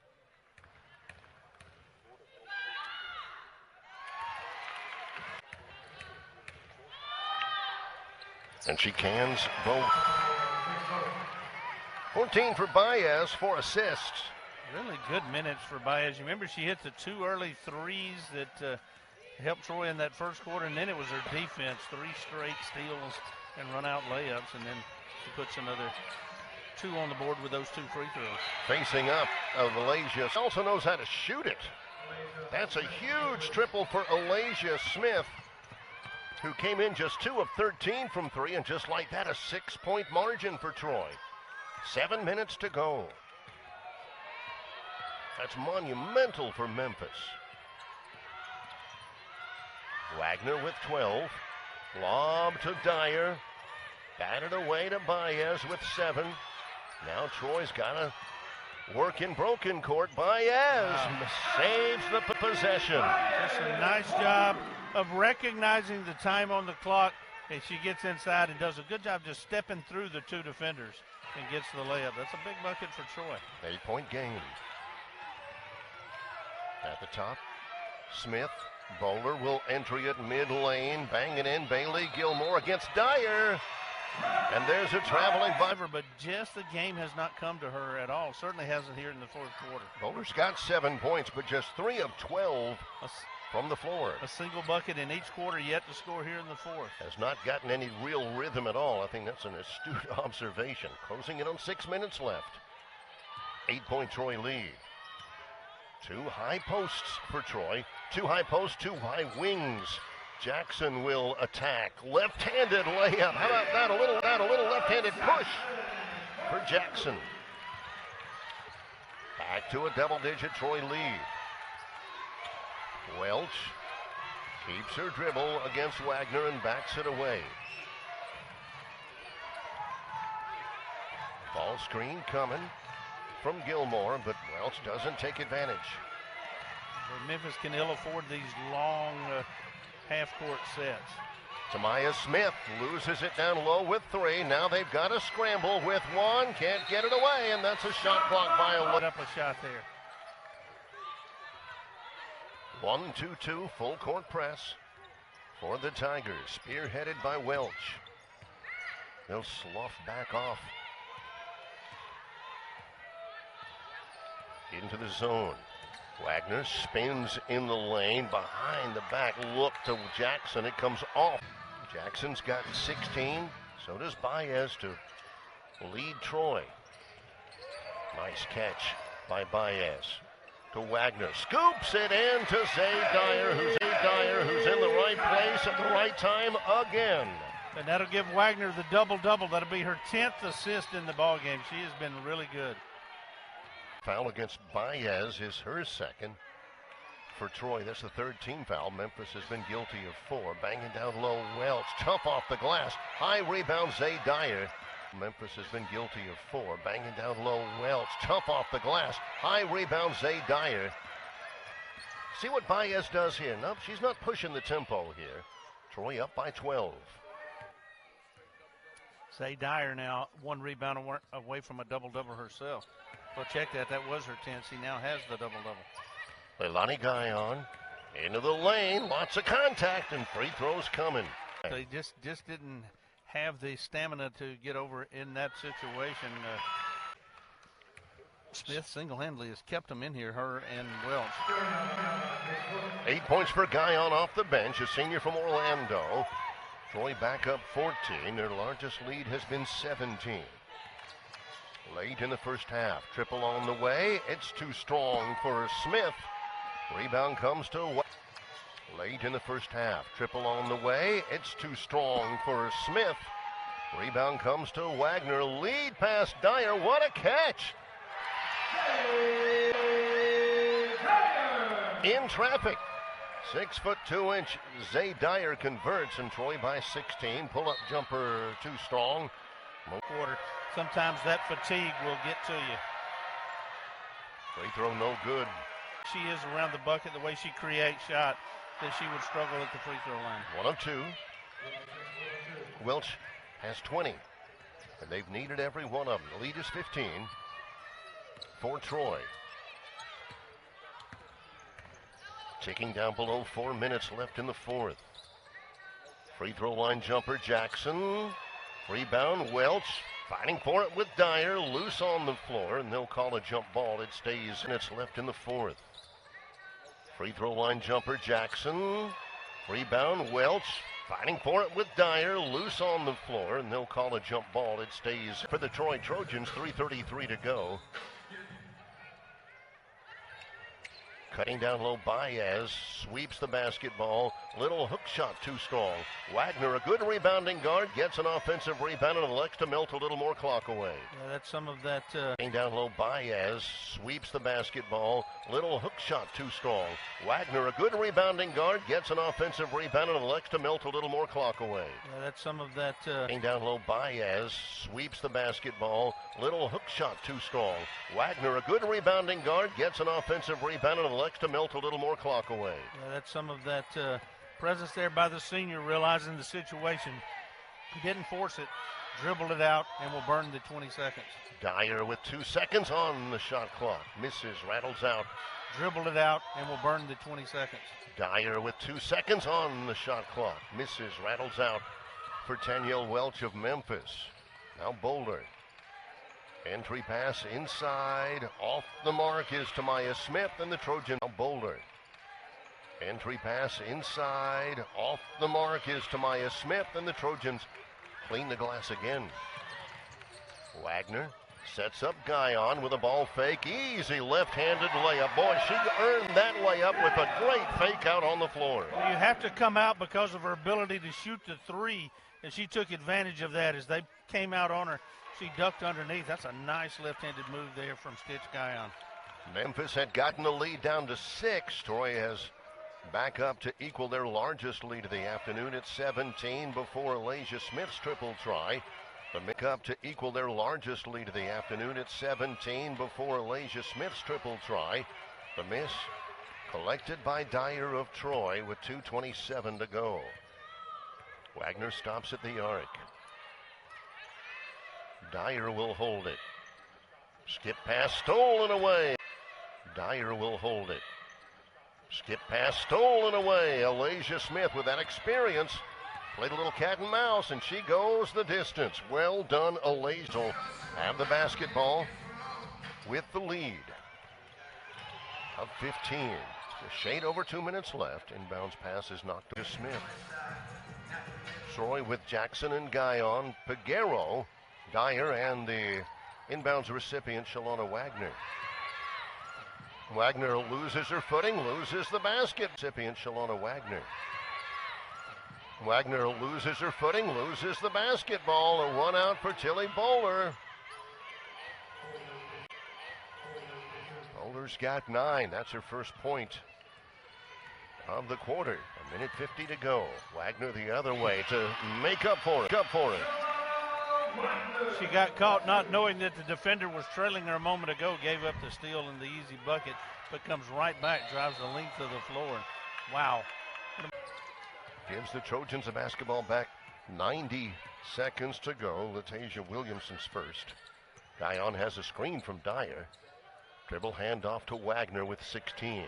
And she cans both. 14 for Baez, 4 assists. Really good minutes for Baez. You remember she hit the 2 early threes that helped Troy in that first quarter, and then it was her defense, 3 straight steals and run-out layups, and then she puts another 2 on the board with those 2 free throws. Facing up, Alasia also knows how to shoot it. That's a huge triple for Alasia Smith, who came in just 2 of 13 from 3, and just like that, a 6-point margin for Troy. 7 minutes to go. That's monumental for Memphis. Wagner with 12. Lob to Dyer. Batted away to Baez with 7. Now Troy's got to work in broken court. Baez saves the possession. Just a nice job of recognizing the time on the clock, and she gets inside and does a good job just stepping through the 2 defenders and gets the layup. That's a big bucket for Troy. 8-point game. At the top, Smith. Bowler will entry it mid-lane. Bang it in. Bailey Gilmore against Dyer. And there's a traveling fiver. But just the game has not come to her at all. Certainly hasn't here in the fourth quarter. Bowler's got 7 points, but just 3 of 12 from the floor. A single bucket in each quarter yet to score here in the fourth. Has not gotten any real rhythm at all. I think that's an astute observation. Closing in on 6 minutes left. 8-point Troy lead. 2 high posts for Troy. 2 high posts, 2 high wings. Jackson will attack. Left-handed layup. How about that? A little left-handed push for Jackson. Back to a double-digit Troy lead. Welch keeps her dribble against Wagner and backs it away. Ball screen coming from Gilmore, but Welch doesn't take advantage. Well, Memphis can ill afford these long half-court sets. Tamaya Smith loses it down low with 3. Now they've got to scramble with 1. Can't get it away, and that's a shot clock violation. Put up a shot there. 1-2-2 full court press for the Tigers, spearheaded by Welch. They'll slough back off into the zone. Wagner spins in the lane behind the back. Look to Jackson. It comes off. Jackson's got 16. So does Baez to lead Troy. Nice catch by Baez to Wagner. Scoops it in to Zay Dyer, who's in the right place at the right time again. And that'll give Wagner the double-double. That'll be her 10th assist in the ballgame. She has been really good. Foul against Baez is her second for Troy. That's the 3rd team foul. Memphis has been guilty of 4. Banging down low, Welch. Tough off the glass. High rebound, Zay Dyer. Memphis has been guilty of 4. Banging down low, Welch. Tough off the glass. High rebound, Zay Dyer. See what Baez does here. Nope, she's not pushing the tempo here. Troy up by 12. Zay Dyer now 1 rebound away from a double-double herself. Well, check that. That was her 10th. She now has the double-double. Leilani Guyon into the lane. Lots of contact and free throws coming. They just didn't have the stamina to get over in that situation. Smith single-handedly has kept them in here, her and Welch. 8 points for Guyon off the bench, a senior from Orlando. Troy back up 14. Their largest lead has been 17. Late in the first half. Triple on the way. It's too strong for Smith. Rebound comes to late in the first half. Triple on the way. It's too strong for Smith. Rebound comes to Wagner. Lead past Dyer. What a catch! In traffic. 6'2" Zay Dyer converts, and Troy by 16. Pull-up jumper too strong. Quarter. Sometimes that fatigue will get to you. Free throw no good. She is around the bucket, the way she creates shot, that she would struggle at the free throw line. 1 of 2. Welch has 20, and they've needed every one of them. The lead is 15 for Troy. Ticking down below 4 minutes left in the fourth. Free throw line jumper, Jackson. Rebound, Welch fighting for it with Dyer, loose on the floor, and they'll call a jump ball. It stays, and it's left in the fourth. Free throw line jumper, Jackson. Rebound, Welch fighting for it with Dyer, loose on the floor, and they'll call a jump ball. It stays for the Troy Trojans, 3:33 to go. Cutting down low, Baez sweeps the basketball. Little hook shot too strong. Wagner, a good rebounding guard, gets an offensive rebound and elects to melt a little more clock away. Yeah, that's some of that. Cutting down low, Baez sweeps the basketball. Little hook shot too strong. Wagner, a good rebounding guard, gets an offensive rebound and elects to melt a little more clock away. Yeah, that's some of that. Cutting down low, Baez sweeps the basketball. Little hook shot too strong. Wagner, a good rebounding guard, gets an offensive rebound and elects to melt a little more clock away. Yeah, that's some of that presence there by the senior, realizing the situation. He didn't force it, dribbled it out, and will burn the 20 seconds. Dyer with 2 seconds on the shot clock. Misses, rattles out. Dribbled it out, and will burn the 20 seconds. Dyer with 2 seconds on the shot clock. Misses, rattles out for Tanyel Welch of Memphis. Now Boulder. Entry pass inside. Off the mark is Tamaya Smith and the Trojan. Now Boulder. Entry pass inside. Off the mark is Tamaya Smith and the Trojans clean the glass again. Wagner sets up Guyon with a ball fake. Easy left-handed layup. Boy, she earned that layup with a great fake out on the floor. Well, you have to come out because of her ability to shoot the three, and she took advantage of that as they came out on her. She ducked underneath. That's a nice left-handed move there from Stitch Guyon. Memphis had gotten the lead down to 6. Troy has back up to equal their largest lead of the afternoon at 17 before Alasia Smith's triple try. The make up to equal their largest lead of the afternoon at 17 before Alasia Smith's triple try. The miss collected by Dyer of Troy with 2:27 to go. Wagner stops at the arc. Dyer will hold it. Skip pass stolen away. Dyer will hold it. Skip pass stolen away. Alasia Smith with that experience played a little cat and mouse, and she goes the distance. Well done, Alasia. Have the basketball with the lead of 15. A shade over 2 minutes left. Inbounds pass is knocked to Smith. Troy with Jackson and Guyon, Peguero, Dyer, and the inbounds recipient, Shaulana Wagner. Wagner loses her footing, loses the basket. Recipient, Shaulana Wagner. Wagner loses her footing, loses the basketball. A one out for Tilly Bowler. Bowler's got 9. That's her first point of the quarter. 1:50 to go. Wagner the other way to make up for it. She got caught not knowing that the defender was trailing her a moment ago, gave up the steal and the easy bucket, but comes right back, drives the length of the floor. Wow. Gives the Trojans a basketball back. 90 seconds to go. Latasia Williamson's first. Guyon has a screen from Dyer. Dribble handoff to Wagner with 16.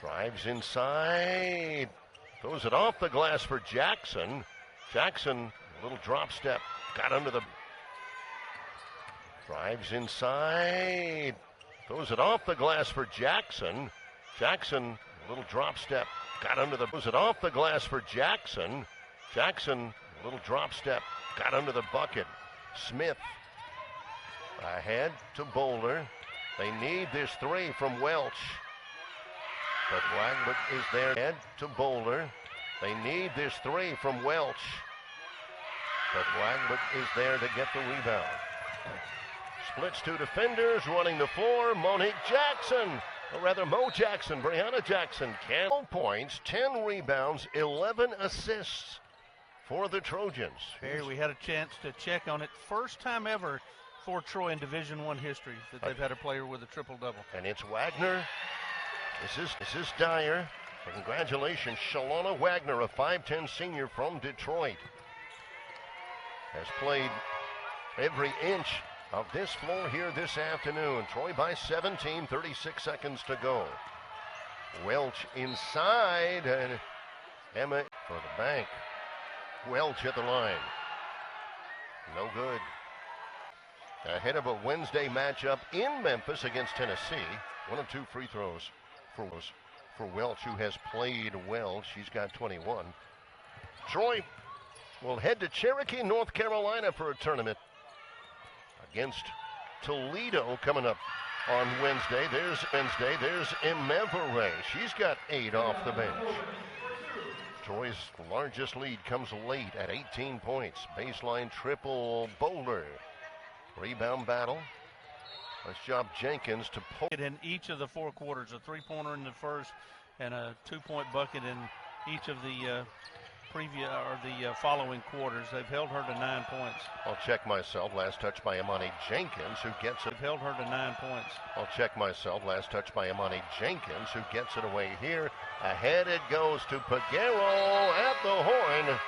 Drives inside. Throws it off the glass for Jackson. Jackson, a little drop step. Got under the... Drives inside. Throws it off the glass for Jackson. Jackson, a little drop step. Got under the... Throws it off the glass for Jackson. Jackson, a little drop step. Got under the bucket. Smith ahead to Boulder. They need this three from Welch. But Wagner is there. Head to Boulder. They need this three from Welch. But Wagner is there to get the rebound. Splits two defenders, running the floor. Monique Jackson, or rather Mo Jackson, Brianna Jackson, 10 points, 10 rebounds, 11 assists for the Trojans. Barry, we had a chance to check on it. First time ever for Troy in Division I history that they've had a player with a triple-double. And it's Wagner. This is Dyer. So congratulations, Shaulana Wagner, a 5'10 senior from Detroit. Has played every inch of this floor here this afternoon. Troy by 17, 36 seconds to go. Welch inside, and Emma for the bank. Welch at the line. No good. Ahead of a Wednesday matchup in Memphis against Tennessee. 1 of 2 free throws for Welch, who has played well. She's got 21. Troy will head to Cherokee, North Carolina for a tournament against Toledo coming up on Wednesday. There's Imevere. She's got 8 off the bench. Troy's largest lead comes late at 18 points. Baseline triple Boulder. Rebound battle. Nice job Jenkins to pull it in each of the 4 quarters. A 3-pointer in the first and a 2-point bucket in each of the following quarters. They've held her to 9 points. I'll check myself. Last touch by Imani Jenkins, who gets it. They've held her to 9 points. I'll check myself. Last touch by Imani Jenkins, who gets it away here. Ahead it goes to Peguero at the horn.